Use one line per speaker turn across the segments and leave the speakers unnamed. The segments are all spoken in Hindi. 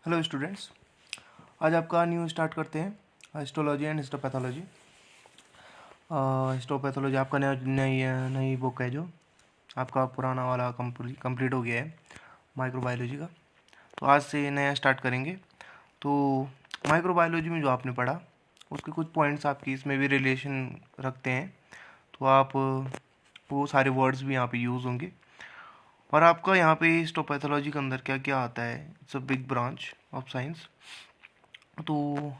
हेलो स्टूडेंट्स, आज आपका न्यू स्टार्ट करते हैं हिस्टोलॉजी एंड हिस्टोपैथोलॉजी। हिस्टोपैथोलॉजी आपका नई बुक है जो आपका पुराना वाला कंप्लीट हो गया है माइक्रोबायोलॉजी का। तो आज से नया स्टार्ट करेंगे। तो माइक्रोबायोलॉजी में जो आपने पढ़ा उसके कुछ पॉइंट्स आपकी इसमें भी रिलेशन रखते हैं। तो आप वो सारे वर्ड्स भी यहाँ पे यूज़ होंगे। और आपका यहाँ पे हिस्टोपैथोलॉजी के अंदर क्या क्या आता है, it's a big branch of science. तो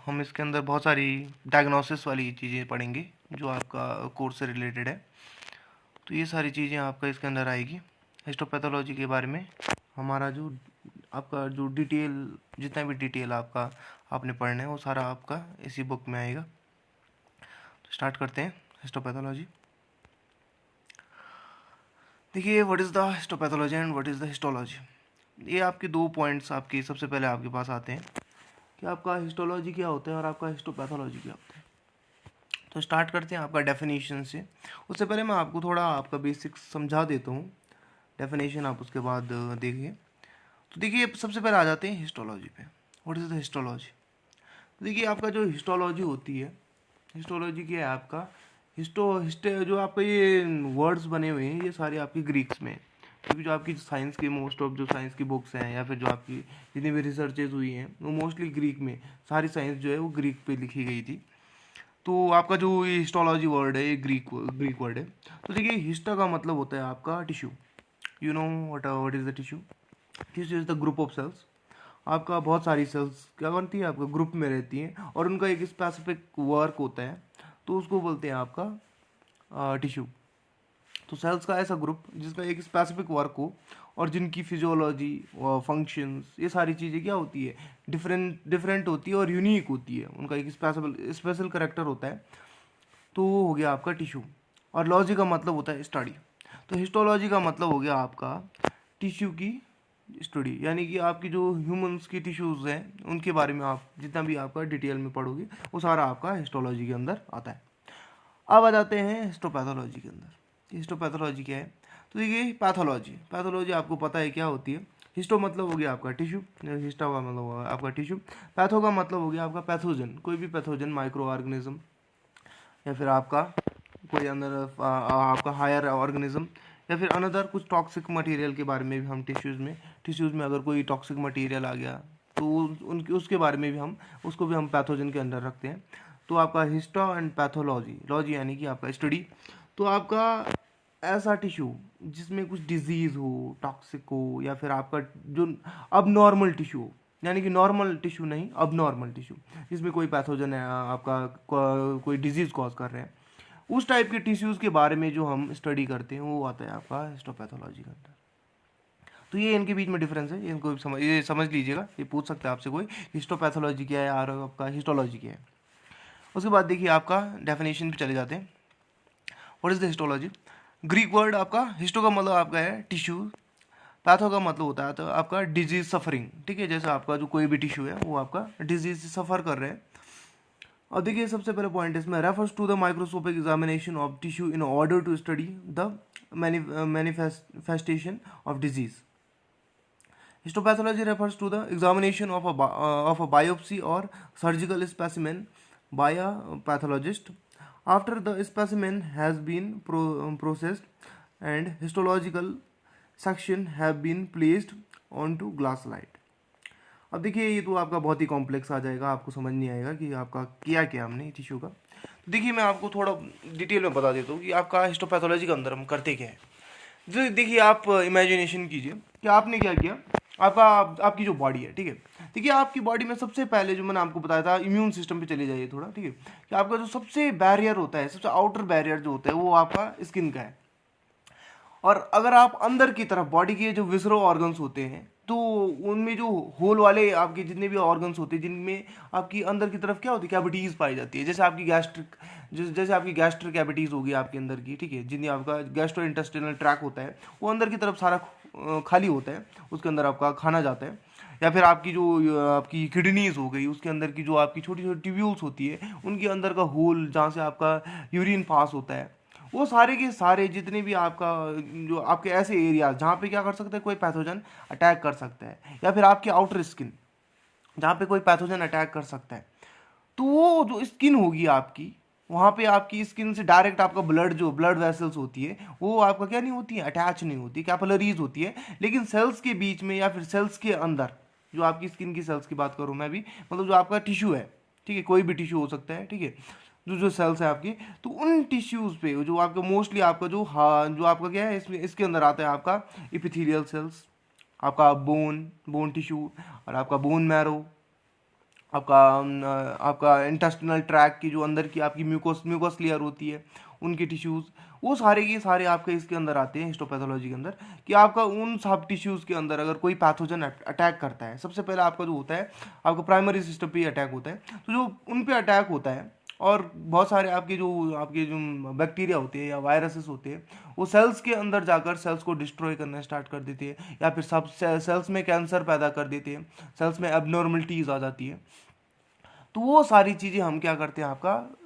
हम इसके अंदर बहुत सारी डायग्नोसिस वाली चीज़ें पढ़ेंगे जो आपका कोर्स से रिलेटेड है। तो ये सारी चीज़ें आपका इसके अंदर आएगी। हिस्टोपैथोलॉजी के बारे में हमारा जो आपका जो डिटेल, जितना भी डिटेल आपका आपने पढ़ना है वो सारा आपका इसी बुक में आएगा। तो स्टार्ट करते हैं हिस्टोपैथोलॉजी। देखिए, what is the histopathology and what is the histology. ये आपके दो पॉइंट्स आपके सबसे पहले आपके पास आते हैं कि आपका हिस्टोलॉजी क्या होता है और आपका हिस्टोपैथोलॉजी क्या होता है। तो स्टार्ट करते हैं आपका डेफिनेशन से। उससे पहले मैं आपको थोड़ा आपका बेसिक्स समझा देता हूँ। डेफिनेशन आप उसके बाद देखिए। तो देखिए, सबसे पहले आ जाते हैं हिस्टोलॉजी पे। What is the histology. तो देखिए, आपका जो हिस्टोलॉजी होती है, हिस्टोलॉजी क्या है आपका, जो आपका ये वर्ड्स बने हुए हैं ये सारे आपके ग्रीक्स में हैं। क्योंकि जो आपकी साइंस की मोस्ट ऑफ जो साइंस की बुक्स हैं या फिर जो आपकी जितनी भी रिसर्चेज हुई हैं वो मोस्टली ग्रीक में, सारी साइंस जो है वो ग्रीक पे लिखी गई थी। तो आपका जो ये हिस्टोलॉजी वर्ड है ये ग्रीक वर्ड है। तो देखिए, हिस्टा का मतलब होता है आपका tissue. You know what is the tissue. Tissue is the group of cells. आपका बहुत सारी सेल्स क्या बनती है, आपका ग्रुप में रहती हैं और उनका एक स्पेसिफिक वर्क होता है, तो उसको बोलते हैं आपका टिश्यू। तो सेल्स का ऐसा ग्रुप जिसका एक स्पेसिफिक वर्क हो और जिनकी फिजियोलॉजी और फंक्शंस ये सारी चीज़ें क्या होती है, डिफरेंट डिफरेंट होती है और यूनिक होती है, उनका एक स्पेशल करेक्टर होता है। तो वो हो गया आपका टिश्यू। और लॉजी का मतलब होता है स्टडी। तो हिस्टोलॉजी का मतलब हो गया आपका टिश्यू की स्टडी, यानी कि आपकी जो ह्यूमंस की टिश्यूज़ हैं उनके बारे में आप जितना भी आपका डिटेल में पढ़ोगे वो सारा आपका हिस्टोलॉजी के अंदर आता है। अब आ जाते हैं हिस्टोपैथोलॉजी के अंदर। हिस्टोपैथोलॉजी क्या है। तो देखिए, पैथोलॉजी पैथोलॉजी आपको पता है क्या होती है। हिस्टो मतलब हो गया आपका टिश्यू, हिस्टा का मतलब होगा आपका टिश्यू। पैथो का मतलब हो गया आपका पैथोजन, कोई भी पैथोजन माइक्रो ऑर्गेनिज्म या फिर आपका कोई अंदर आपका हायर ऑर्गेनिज्म या फिर अनदर कुछ टॉक्सिक मटेरियल के बारे में भी हम टिश्यूज़ में अगर कोई टॉक्सिक मटेरियल आ गया तो उनके उसके बारे में भी हम उसको भी हम पैथोजन के अंदर रखते हैं। तो आपका हिस्टो एंड पैथोलॉजी, लॉजी यानी कि आपका स्टडी। तो आपका ऐसा टिश्यू जिसमें कुछ डिजीज़ हो, टॉक्सिक हो या फिर आपका जो अब नॉर्मल टिश्यू हो, यानी कि नॉर्मल टिश्यू नहीं अब नॉर्मल टिश्यू जिसमें कोई पैथोजन है आपका कोई डिजीज़ कॉज कर रहे हैं, उस टाइप के टिश्यूज़ के बारे में जो हम स्टडी करते हैं वो आता है आपका हिस्टोपैथोलॉजी के अंदर। तो ये इनके बीच में डिफरेंस है, इनको ये समझ लीजिएगा। ये पूछ सकता है आपसे कोई हिस्टोपैथोलॉजी क्या है और आपका हिस्टोलॉजी क्या है। उसके बाद देखिए आपका डेफिनेशन पे चले जाते हैं। What is the histology. Greek word आपका हिस्टो का मतलब आपका है टिश्यू, पैथो का मतलब होता है तो आपका डिजीज सफरिंग। ठीक है, जैसे आपका जो कोई भी टिश्यू है वो आपका डिजीज से सफ़र कर रहे हैं। और देखिए, सबसे पहले पॉइंट इसमें refers to the microscopic examination of tissue in order to study the manifestation of disease. Histopathology refers to the examination of a biopsy or surgical specimen by a pathologist after the specimen has been processed and histological section have been placed onto glass slide. अब देखिए, ये तो आपका बहुत ही कॉम्प्लेक्स आ जाएगा, आपको समझ नहीं आएगा कि आपका किया क्या हमने टिश्यू का। तो देखिए, मैं आपको थोड़ा डिटेल में बता देता हूँ कि आपका हिस्टोपैथोलॉजी के अंदर हम करते क्या है। तो देखिए, आप इमेजिनेशन कीजिए कि आपने क्या किया। आपकी जो बॉडी है, ठीक है, देखिए आपकी बॉडी में सबसे पहले जो मैंने आपको बताया था, इम्यून सिस्टम पे चले जाइए थोड़ा, ठीक है, कि आपका जो सबसे बैरियर होता है, सबसे आउटर बैरियर जो होता है वो आपका स्किन का है। और अगर आप अंदर की तरफ बॉडी के जो विसरो ऑर्गन्स होते हैं तो उनमें जो होल वाले आपके जितने भी ऑर्गन्स होते हैं जिनमें आपकी अंदर की तरफ क्या होती है, कैविटीज़ पाई जाती है। जैसे आपकी जैसे आपकी गैस्ट्रिक कैविटीज़ होगी आपके अंदर की, ठीक है, जिन्हें आपका गैस्ट्रो इंटेस्टिनल ट्रैक होता है वो अंदर की तरफ सारा खाली होता है, उसके अंदर आपका खाना जाता है। या फिर आपकी जो आपकी किडनीज हो गई उसके अंदर की जो आपकी छोटी छोटी ट्यूब्यूल्स होती है उनके अंदर का होल जहाँ से आपका यूरिन पास होता है, वो सारे के सारे जितने भी आपका जो आपके ऐसे एरियाज जहाँ पे क्या कर सकता है कोई पैथोजन अटैक कर सकता है। या फिर आपकी आउटर स्किन, जहाँ पे कोई पैथोजन अटैक कर सकता है। तो वो जो स्किन होगी आपकी, वहाँ पे आपकी स्किन से डायरेक्ट आपका ब्लड, जो ब्लड वेसल्स होती है वो आपका क्या नहीं होती है, अटैच नहीं होती, कैपिलरीज होती है, लेकिन सेल्स के बीच में या फिर सेल्स के अंदर, जो आपकी स्किन की सेल्स की बात करूँ मैं भी, मतलब जो आपका टिश्यू है, ठीक है, कोई भी टिश्यू हो सकता है, ठीक है, जो जो सेल्स है आपकी, तो उन टिश्यूज़ पे जो आपका मोस्टली आपका जो, हाँ, जो आपका क्या है, इसमें इसके अंदर आता है आपका इपिथेलियल सेल्स, आपका बोन टिश्यू, और आपका बोन मैरो, आपका इंटेस्टिनल ट्रैक की जो अंदर की आपकी म्यूकोस लेयर होती है, उनके टिश्यूज़, वो सारे के सारे आपके इसके अंदर आते हैं हिस्टोपैथोलॉजी के अंदर, कि आपका उन सब टिश्यूज़ के अंदर अगर कोई पैथोजन अटैक करता है, सबसे पहले आपका जो होता है, आपका प्राइमरी सिस्टम पे अटैक होता है, तो जो उन पे अटैक होता है, और बहुत सारे आपके जो बैक्टीरिया होते हैं या वायरसेस होते हैं, वो सेल्स के अंदर जाकर सेल्स को डिस्ट्रॉय करना स्टार्ट कर देते हैं, या फिर सब सेल्स में कैंसर पैदा कर देते हैं, सेल्स में एबनॉर्मलिटीज़ आ जाती है। तो वो सारी चीज़ें हम क्या करते हैं, आपका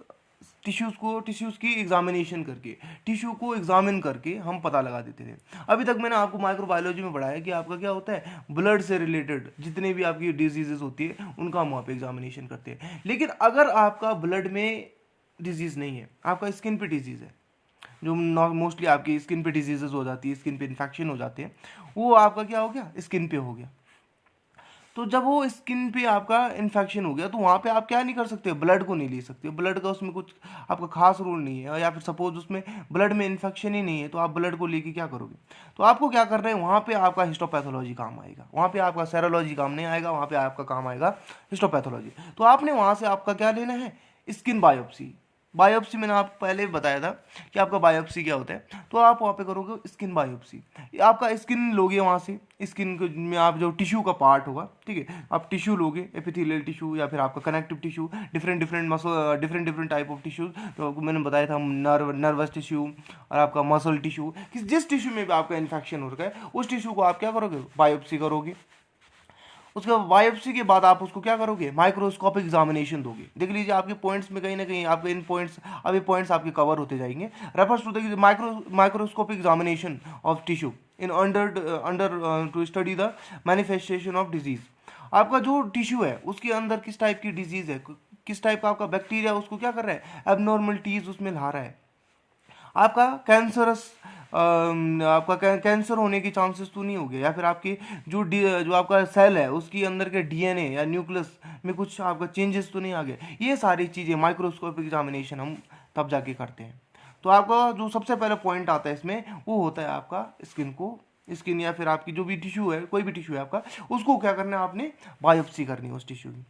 टिश्यूज़ की एग्जामिनेशन करके, टिश्यू को एग्जामिन करके हम पता लगा देते थे। अभी तक मैंने आपको माइक्रोबायोलॉजी में पढ़ाया कि आपका क्या होता है, ब्लड से रिलेटेड जितने भी आपकी डिजीजेज होती है उनका हम वहाँ पे एग्जामिनेशन करते हैं। लेकिन अगर आपका ब्लड में डिजीज़ नहीं है, आपका स्किन पे डिजीज़ है, जो मोस्टली आपकी स्किन पे डिजीजेज हो जाती है, स्किन पे इन्फेक्शन हो जाते हैं, वो आपका क्या हो गया, स्किन पे हो गया। तो जब वो स्किन पे आपका इन्फेक्शन हो गया, तो वहाँ पे आप क्या नहीं कर सकते, ब्लड को नहीं ले सकते, ब्लड का उसमें कुछ आपका खास रोल नहीं है, या फिर सपोज उसमें ब्लड में इन्फेक्शन ही नहीं है, तो आप ब्लड को लेके क्या करोगे। तो आपको क्या करना है, वहाँ पे आपका हिस्टोपैथोलॉजी काम आएगा, वहाँ पे आपका सेरोलॉजी काम नहीं आएगा, वहाँ पे आपका काम आएगा हिस्टोपैथोलॉजी। तो आपने वहाँ से आपका क्या लेना है, स्किन बायोप्सी। बायोप्सी मैंने आपको पहले भी बताया था कि आपका बायोप्सी क्या होता है, तो आप वहाँ पे करोगे स्किन बायोप्सी। आपका स्किन लोगे, वहाँ से स्किन में आप जो टिश्यू का पार्ट होगा, ठीक है, आप टिश्यू लोगे, एपिथेलियल टिश्यू या फिर आपका connective tissue, different different type of tissue, तो आपको मैंने बताया था, नर्वस टिश्यू और आपका मसल टिश्यू, जिस टिश्यू में भी आपका इन्फेक्शन हो रखा है, उस टिश्यू को आप क्या करोगे, बायोप्सी करोगे। उसके बाद बायोप्सी के बाद आप उसको क्या करोगे, माइक्रोस्कोपिक एग्जामिनेशन दोगे। देख लीजिए आपके पॉइंट्स में कहीं ना कहीं आपके इन पॉइंट्स, अभी पॉइंट्स आपके कवर होते जाएंगे। Refers to the microscopic examination of tissue in under to study the manifestation of disease. आपका जो टिश्यू है उसके अंदर किस टाइप की डिजीज है, किस टाइप का आपका बैक्टीरिया उसको क्या कर रहा है, एबनॉर्मलिटीज उसमें ला रहा है। आपका आपका कैंसर होने के चांसेस तो नहीं हो गए, या फिर आपकी जो आपका सेल है उसके अंदर के डीएनए या न्यूक्लियस में कुछ आपका चेंजेस तो नहीं आ गए। ये सारी चीज़ें माइक्रोस्कोपिक एग्जामिनेशन हम तब जाके करते हैं। तो आपका जो सबसे पहले पॉइंट आता है इसमें, वो होता है आपका स्किन या फिर आपकी जो भी टिश्यू है, कोई भी टिश्यू है आपका, उसको क्या करना है, आपने बायोप्सी करनी है उस टिश्यू की।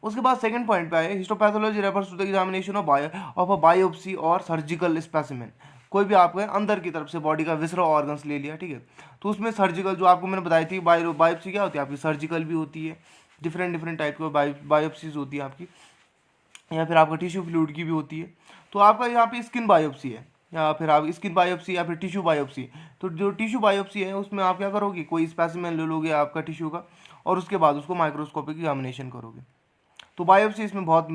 उसके बाद सेकंड पॉइंट पे आए, histopathology refers to the examination of a biopsy और सर्जिकल स्पेसिमेन। कोई भी आपके अंदर की तरफ से बॉडी का विसरल ऑर्गन्स ले लिया, ठीक है, तो उसमें सर्जिकल, जो आपको मैंने बताई थी, बायोप्सी क्या होती है आपकी, सर्जिकल भी होती है, डिफरेंट डिफरेंट टाइप की बायोप्सीज होती है आपकी, या फिर आपका टिश्यू फ्लूइड की भी होती है। तो आपका यहाँ पे स्किन बायोप्सी है, या फिर आप स्किन बायोप्सी या फिर टिश्यू बायोप्सी। तो जो टिश्यू बायोप्सी है उसमें आप क्या करोगे, कोई स्पेसिमेन ले लोगे आपका टिश्यू का, और उसके बाद उसको माइक्रोस्कोपिक एग्जामिनेशन करोगे। तो बायोप्सी इसमें बहुत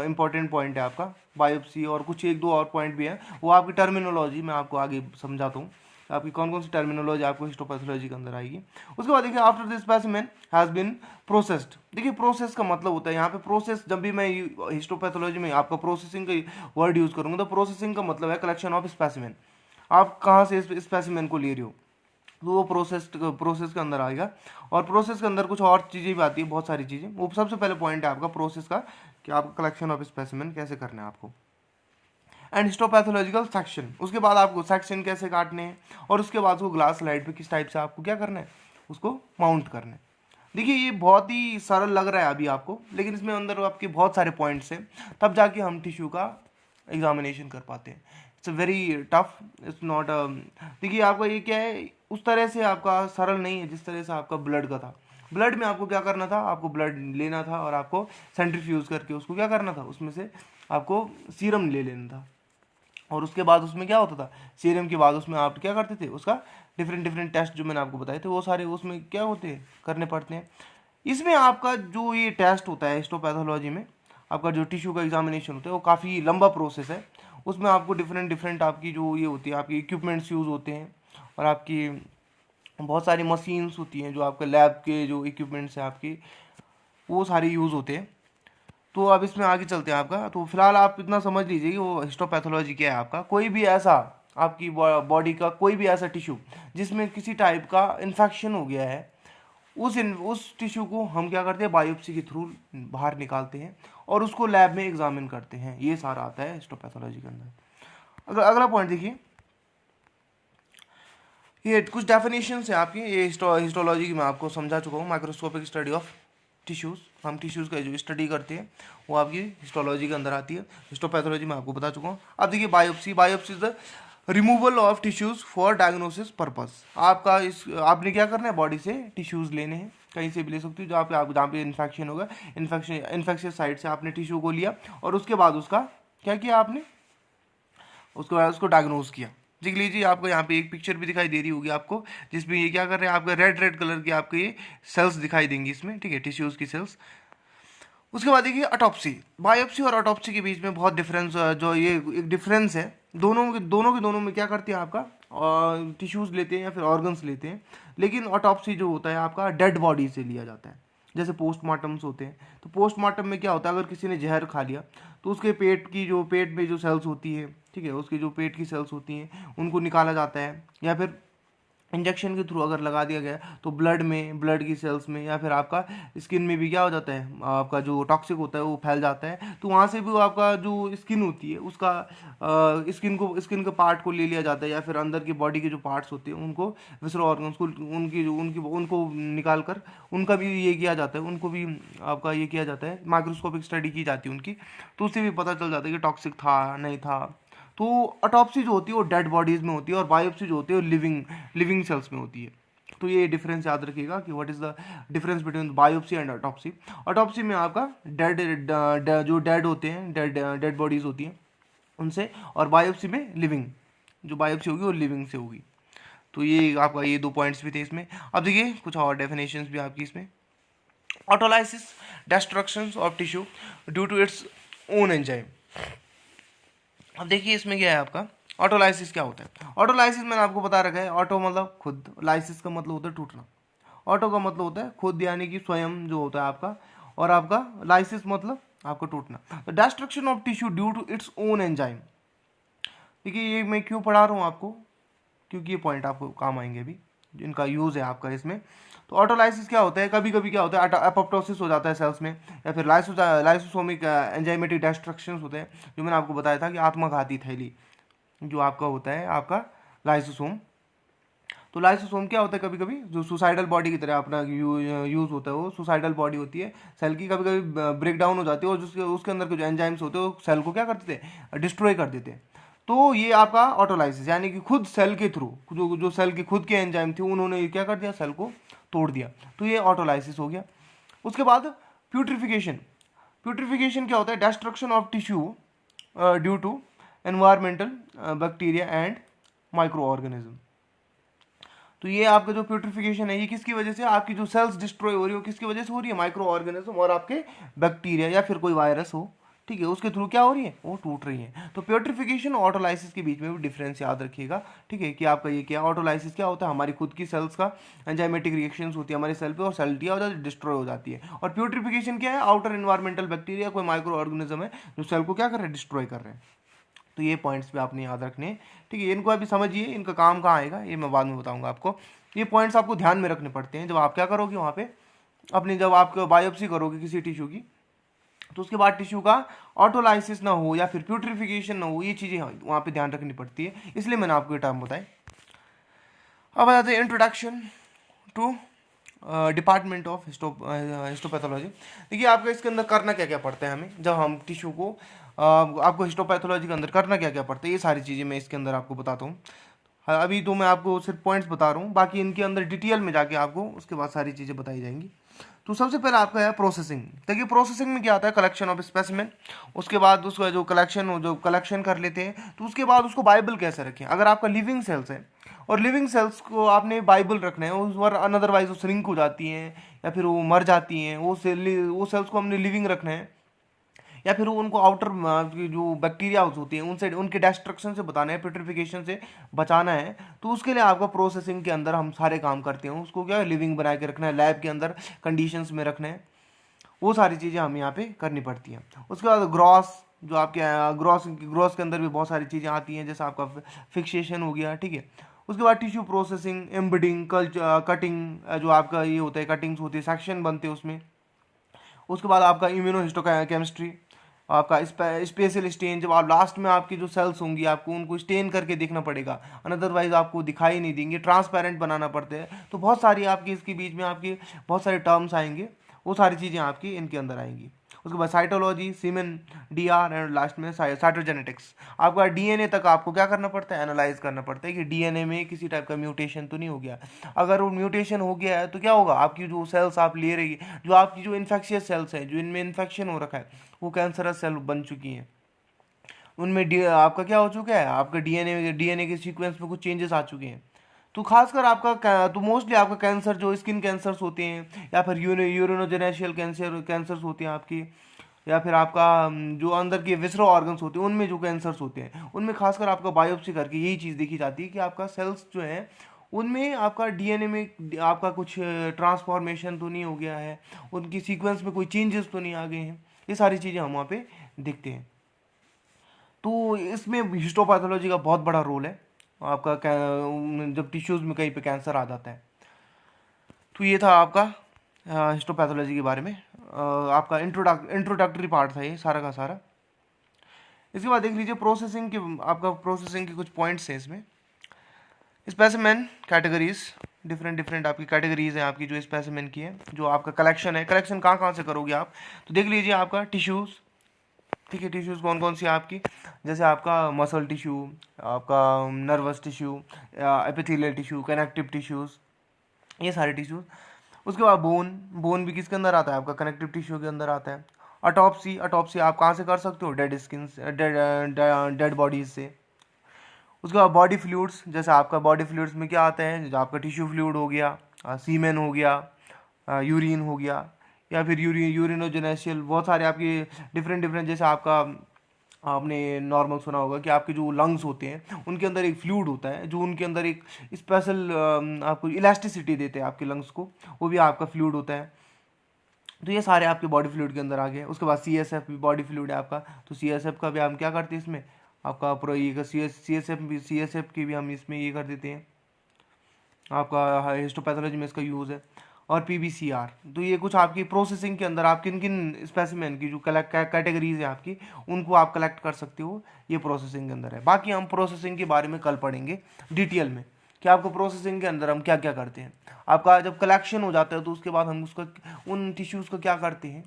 इंपॉर्टेंट पॉइंट है आपका, बायोप्सी, और कुछ एक दो और पॉइंट भी है, वो आपकी टर्मिनोलॉजी मैं आपको आगे समझाता हूँ, आपकी कौन कौन सी टर्मिनोलॉजी आपको हिस्टोपैथोलॉजी के अंदर आएगी। उसके बाद देखिए, after this specimen has been processed. देखिए प्रोसेस का मतलब होता है यहाँ पे, प्रोसेस जब भी मैं हिस्टोपैथोलॉजी में आपका प्रोसेसिंग का वर्ड यूज़ करूँगा, तो प्रोसेसिंग का मतलब है कलेक्शन ऑफ स्पेसिमेन। आप कहाँ से स्पेसिमेन को ले रहे हो, तो वो प्रोसेस के अंदर आएगा। और प्रोसेस के अंदर कुछ और चीज़ें भी आती है, बहुत सारी चीज़ें। वो सबसे पहले पॉइंट है आपका प्रोसेस का, कि आपका कलेक्शन ऑफ स्पेसिमेन कैसे करना है आपको, एंड हिस्टोपैथोलॉजिकल सेक्शन। उसके बाद आपको सेक्शन कैसे काटने हैं, और उसके बाद उसको ग्लास स्लाइड पे किस टाइप से आपको क्या करना है, उसको माउंट करना है। देखिए ये बहुत ही सरल लग रहा है अभी आपको, लेकिन इसमें अंदर आपके बहुत सारे पॉइंट्स हैं, तब जाके हम टिश्यू का एग्जामिनेशन कर पाते हैं। It's very tough, it's not देखिए आपका ये क्या है, उस तरह से आपका सरल नहीं है जिस तरह से आपका ब्लड का था। ब्लड में आपको क्या करना था, आपको ब्लड लेना था और आपको सेंट्रीफ्यूज करके उसको क्या करना था, उसमें से आपको सीरम ले लेना था, और उसके बाद उसमें क्या होता था, सीरम के बाद उसमें आप क्या करते थे, उसका डिफरेंट डिफरेंट टेस्ट जो मैंने आपको बताए थे, वो सारे उसमें क्या होते हैं, करने पड़ते हैं। इसमें आपका जो ये टेस्ट होता है हिस्टोपैथोलॉजी में, आपका जो टिश्यू का एग्जामिनेशन होता है, वो काफ़ी लंबा प्रोसेस है। उसमें आपको डिफरेंट डिफरेंट आपकी जो ये होती है, आपकी इक्विपमेंट्स यूज़ होते हैं, और आपकी बहुत सारी मशीन्स होती हैं, जो आपके लैब के जो इक्विपमेंट्स हैं आपकी, वो सारे यूज़ होते हैं। तो अब इसमें आगे चलते हैं आपका। तो फिलहाल आप इतना समझ लीजिए कि वो हिस्टोपैथोलॉजी क्या है आपका। कोई भी ऐसा आपकी बॉडी का कोई भी ऐसा टिश्यू जिसमें किसी टाइप का इन्फेक्शन हो गया है, उस टिश्यू को हम क्या करते हैं, बायोप्सी के थ्रू बाहर निकालते हैं और उसको लैब में एग्जामिन करते हैं। ये सारा आता है हिस्टोपैथोलॉजी के अंदर। अगर अगला पॉइंट देखिए, ये कुछ डेफिनेशन है आपकी। ये हिस्टोलॉजी की मैं आपको समझा चुका हूँ। माइक्रोस्कोपिक स्टडी ऑफ टिश्यूज़, हम टिश्यूज़ का जो स्टडी करते हैं वो आपकी हिस्टोलॉजी के अंदर आती है। हिस्टोपैथोलॉजी मैं आपको बता चुका हूँ। अब देखिए biopsy. Biopsy is the removal of tissues for diagnosis purpose. आपका इस आपने क्या करना है, बॉडी से टिश्यूज़ लेने हैं, कहीं से भी ले सकते हो जहाँ पे इन्फेक्शन होगा, इन्फेक्शियस साइड से आपने टिश्यू को लिया और उसके बाद उसका क्या किया आपने, उसके बाद उसको डायग्नोज किया। देख लीजिए आपको यहाँ पे एक पिक्चर भी दिखाई दे रही होगी आपको, जिसमें ये क्या कर रहे हैं, आपका रेड रेड कलर की आपके ये सेल्स दिखाई देंगी इसमें, ठीक है, टिश्यूज़ की सेल्स। उसके बाद देखिए ऑटोप्सी। बायोप्सी और ऑटोप्सी के बीच में बहुत डिफरेंस, जो ये एक डिफरेंस है, दोनों में क्या करते हैं आपका, टिश्यूज़ लेते हैं या फिर ऑर्गन्स लेते हैं, लेकिन ऑटोप्सी जो होता है आपका डेड बॉडी से लिया जाता है। जैसे पोस्टमार्टम्स होते हैं, तो पोस्टमार्टम में क्या होता है, अगर किसी ने जहर खा लिया तो उसके पेट में जो सेल्स होती है, ठीक है, उसकी जो पेट की सेल्स होती हैं उनको निकाला जाता है, या फिर इंजेक्शन के थ्रू अगर लगा दिया गया तो ब्लड की सेल्स में या फिर आपका स्किन में भी क्या हो जाता है, आपका जो टॉक्सिक होता है वो फैल जाता है। तो वहाँ से भी वो आपका जो स्किन होती है उसका स्किन के पार्ट को ले लिया जाता है, या फिर अंदर की बॉडी के जो पार्ट्स होते हैं उनको, विसरल ऑर्गन्स को, उनको निकाल कर उनका भी ये किया जाता है, उनको भी आपका ये किया जाता है, माइक्रोस्कोपिक स्टडी की जाती है उनकी। तो उससे भी पता चल जाता है कि टॉक्सिक था नहीं था। तो ऑटोप्सी जो होती है वो डेड बॉडीज़ में होती है और बायोप्सी जो होती है वो लिविंग सेल्स में होती है। तो ये डिफरेंस याद रखिएगा कि what is the difference between biopsy and autopsy. Autopsy में आपका जो डेड होते हैं, डेड बॉडीज़ होती हैं उनसे, और बायोप्सी में लिविंग, जो बायोप्सी होगी वो लिविंग से होगी। तो ये आपका ये 2 पॉइंट्स भी थे इसमें। अब देखिए कुछ और डेफिनेशंस भी आपकी इसमें। Autolysis, destruction of tissue due to its own enzyme. अब देखिए इसमें क्या है आपका, ऑटोलाइसिस क्या होता है। ऑटोलाइसिस मैंने आपको बता रखा है, ऑटो मतलब खुद, लाइसिस का मतलब होता है टूटना। ऑटो का मतलब होता है खुद, यानी कि स्वयं जो होता है आपका, और आपका लाइसिस मतलब आपका टूटना। तो destruction of tissue due to its own enzyme. देखिए ये मैं क्यों पढ़ा रहा हूँ आपको, क्योंकि ये पॉइंट आपको काम आएंगे अभी, इनका यूज़ है आपका इसमें। तो ऑटोलाइसिस क्या होता है, कभी कभी क्या होता है, एपोप्टोसिस हो जाता है सेल्स में, या फिर लाइसोसोमिक एंजाइमेटिक डिस्ट्रक्शंस होते हैं, जो मैंने आपको बताया था कि आत्मघाती थैली जो आपका होता है आपका लाइसोसोम। तो लाइसोसोम क्या होता है, कभी कभी जो सुसाइडल बॉडी की तरह अपना यूज़ होता है, वो सुसाइडल बॉडी होती है सेल की, कभी कभी ब्रेक डाउन हो जाती है और उसके अंदर के जो एंजाइम्स होते हैं वो सेल को क्या कर देते हैं, डिस्ट्रॉय कर देते हैं। तो ये आपका ऑटोलाइसिस, यानी कि खुद सेल के थ्रू जो सेल के खुद के एंजाइम थे उन्होंने क्या कर दिया, सेल को तोड़ दिया। तो ये ऑटोलाइसिस हो गया। उसके बाद प्यूट्रिफिकेशन। प्यूट्रिफिकेशन क्या होता है, destruction of tissue due to environmental bacteria and micro organism. तो ये आपका जो प्यूट्रिफिकेशन है ये किसकी वजह से, आपकी जो सेल्स डिस्ट्रॉय हो रही हो किसकी वजह से हो रही है, माइक्रो ऑर्गेनिज्म और आपके बैक्टीरिया या फिर कोई वायरस हो, ठीक है, उसके थ्रू क्या हो रही है, वो टूट रही है। तो प्यूट्रिफिकेशन और ऑटोलाइसिस के बीच में भी डिफरेंस याद रखिएगा, ठीक है, कि आपका ये क्या, ऑटोलाइसिस क्या होता है, हमारी खुद की सेल्स का एंजाइमेटिक रिएक्शंस होती है हमारे सेल पे और सेल क्या हो जाती है, डिस्ट्रॉय हो जाती है। और प्यूट्रिफिकेशन क्या है, आउटर इन्वायरमेंटल बैक्टीरिया कोई माइक्रो ऑर्गेनिज्म है जो सेल को क्या कर रहे हैं, डिस्ट्रॉय कर रहे हैं। तो ये पॉइंट्स भी आपने याद रखने हैं, ठीक है, इनको अभी समझिए, इनका काम कहाँ आएगा ये मैं बाद में बताऊंगा आपको। ये पॉइंट्स आपको ध्यान में रखने पड़ते हैं जब आप क्या करोगे वहाँ पे अपनी, जब आप बायोप्सी करोगे किसी टिश्यू की, तो उसके बाद टिश्यू का ऑटोलाइसिस ना हो या फिर प्यूट्रिफिकेशन ना हो, ये चीज़ें वहाँ पे ध्यान रखनी पड़ती है, इसलिए मैंने आपको ये टर्म बताए। अब आ जाते हैं introduction to department of histopathology. देखिए आपको इसके अंदर करना क्या क्या पड़ता है हमें, जब हम टिश्यू को आपको हिस्टोपैथोलॉजी के अंदर करना क्या क्या पड़ता है, ये सारी चीज़ें मैं इसके अंदर आपको बताता हूँ। अभी तो मैं आपको सिर्फ पॉइंट्स बता रहा हूँ, बाकी इनके अंदर डिटेल में जाके आपको उसके बाद सारी चीज़ें बताई जाएंगी। तो सबसे पहले आपका है प्रोसेसिंग। देखिए प्रोसेसिंग में क्या आता है, कलेक्शन ऑफ स्पेसिमेन, उसके बाद उसका जो कलेक्शन कर लेते हैं, तो उसके बाद उसको बाइबल कैसे रखें। अगर आपका लिविंग सेल्स है और लिविंग सेल्स को आपने बाइबल रखना है, उस बार अनदरवाइज वो श्रिंक हो जाती हैं या फिर वो मर जाती हैं, वो सेल्स को हमने लिविंग रखना है, या फिर उनको आउटर जो बैक्टीरिया होती हैं उनसे, उनके डिस्ट्रक्शन से बताना है, प्यूट्रिफिकेशन से बचाना है। तो उसके लिए आपका प्रोसेसिंग के अंदर हम सारे काम करते हैं, उसको क्या लिविंग बना के रखना है, लैब के अंदर कंडीशंस में रखना है। वो सारी चीज़ें हमें यहाँ पे करनी पड़ती हैं। उसके बाद ग्रॉस, जो आपके ग्रॉस के अंदर भी बहुत सारी चीज़ें आती हैं, जैसे आपका फिक्सेशन हो गया, ठीक है। उसके बाद टिश्यू प्रोसेसिंग, एम्बेडिंग, कटिंग, जो आपका ये होता है कटिंग्स होती है, सेक्शन बनते हैं उसमें। उसके बाद आपका इम्यूनोहिस्टोकेमिस्ट्री, आपका स्पेशल स्टेन, जब आप लास्ट में आपकी जो सेल्स होंगी आपको उनको स्टेन करके देखना पड़ेगा, अनदरवाइज आपको दिखाई नहीं देंगे, ट्रांसपेरेंट बनाना पड़ता है। तो बहुत सारी आपकी इसके बीच में आपकी बहुत सारे टर्म्स आएंगे, वो सारी चीज़ें आपकी इनके अंदर आएंगी। उसके बाद cytology, semen, DR and last में साइटोजेनेटिक्स। आपका डीएनए तक आपको क्या करना पड़ता है, एनालाइज करना पड़ता है कि डीएनए में किसी टाइप का म्यूटेशन तो नहीं हो गया। अगर वो म्यूटेशन हो गया है तो क्या होगा, आपकी जो सेल्स आप ले रही है, जो आपकी जो इन्फेक्शियस सेल्स है, जो इनमें इन्फेक्शन हो रखा है, वो कैंसरस सेल बन चुकी हैं, उनमें आपका क्या हो चुका है, आपका डीएनए के सीक्वेंस में कुछ चेंजेस आ चुके हैं। तो खासकर आपका तो मोस्टली आपका कैंसर जो स्किन कैंसर्स होते हैं, या फिर यूरिनोजेनेशियल कैंसर्स होते हैं आपकी, या फिर आपका जो अंदर के विसरो ऑर्गन्स होते हैं उनमें जो कैंसर्स होते हैं, उनमें खासकर आपका बायोप्सी करके यही चीज़ देखी जाती है कि आपका सेल्स जो है उनमें आपका डीएनए में आपका कुछ ट्रांसफॉर्मेशन तो नहीं हो गया है, उनकी सीक्वेंस में कोई चेंजेस तो नहीं आ गए हैं। ये सारी चीज़ें हम वहाँ पे देखते हैं। तो इसमें हिस्टोपैथोलॉजी का बहुत बड़ा रोल है आपका, जब टिश्यूज़ में कहीं पे कैंसर आ जाता है। तो ये था आपका हिस्टोपैथोलॉजी के बारे में आपका इंट्रोडक्टरी पार्ट था ये सारा का सारा। इसके बाद देख लीजिए प्रोसेसिंग के, आपका प्रोसेसिंग के कुछ पॉइंट्स हैं इसमें। स्पेसिमेन कैटेगरीज, डिफरेंट डिफरेंट आपकी कैटेगरीज हैं आपकी जो स्पेसिमेन की है, जो आपका कलेक्शन है। कलेक्शन कहाँ कहाँ से करोगे आप, तो देख लीजिए आपका टिश्यूज़, ठीक है। टिश्यूज़ कौन कौन सी आपकी, जैसे आपका मसल टिश्यू, आपका nervous tissue, epithelial tissue, connective tissues, ये सारे टिश्यूज़। उसके बाद बोन भी किसके अंदर आता है, आपका कनेक्टिव टिश्यू के अंदर आता है। ऑटोप्सी आप कहाँ से कर सकते हो, डेड स्किन, डेड बॉडीज से। उसके बाद बॉडी फ्लूइड्स, जैसे आपका बॉडी फ्लूइड्स में क्या आता है, जो आपका टिश्यू फ्लूइड हो गया, सीमेन हो गया, यूरिन हो गया, या फिर यूरिनोजेनेशियल, बहुत सारे आपके डिफरेंट डिफरेंट, जैसे आपका आपने नॉर्मल सुना होगा कि आपके जो लंग्स होते हैं उनके अंदर एक फ्लूइड होता है, जो उनके अंदर एक स्पेशल आपको इलास्टिसिटी देते हैं आपके लंग्स को, वो भी आपका फ्लूइड होता है। तो ये सारे आपके बॉडी फ्लूइड के अंदर आ गए। उसके बाद CSF भी बॉडी फ्लूइड है आपका, तो CSF का भी हम क्या करते हैं इसमें, आपका पूरा ये CSF की भी हम इसमें ये कर देते हैं, आपका हिस्टोपैथोलॉजी में इसका यूज़ है। और PBCR, तो ये कुछ आपकी प्रोसेसिंग के अंदर आप किन किन स्पेसिमेन की जो कैटेगरीज है आपकी, उनको आप कलेक्ट कर सकते हो, ये प्रोसेसिंग के अंदर है। बाकी हम प्रोसेसिंग के बारे में कल पढ़ेंगे डिटेल में कि आपको प्रोसेसिंग के अंदर हम क्या क्या करते हैं। आपका जब कलेक्शन हो जाता है तो उसके बाद हम उसका उन टिश्यूज़ को क्या करते हैं,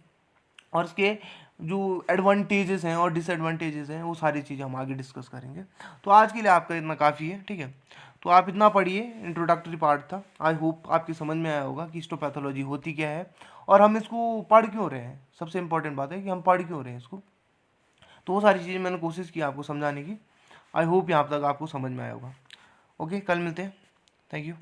और उसके जो एडवांटेजेस हैं और डिसएडवांटेजेस हैं, वो सारी चीज़ें हम आगे डिस्कस करेंगे। तो आज के लिए आपका इतना काफ़ी है, ठीक है। तो आप इतना पढ़िए, इंट्रोडक्टरी पार्ट था। आई होप आपकी समझ में आया होगा कि हिस्टोपैथोलॉजी होती क्या है और हम इसको पढ़ क्यों रहे हैं। सबसे इंपॉर्टेंट बात है कि हम पढ़ क्यों रहे हैं इसको। तो वो सारी चीज़ें मैंने कोशिश की आपको समझाने की। आई होप यहाँ तक आपको समझ में आया होगा। ओके, कल मिलते हैं। Thank you.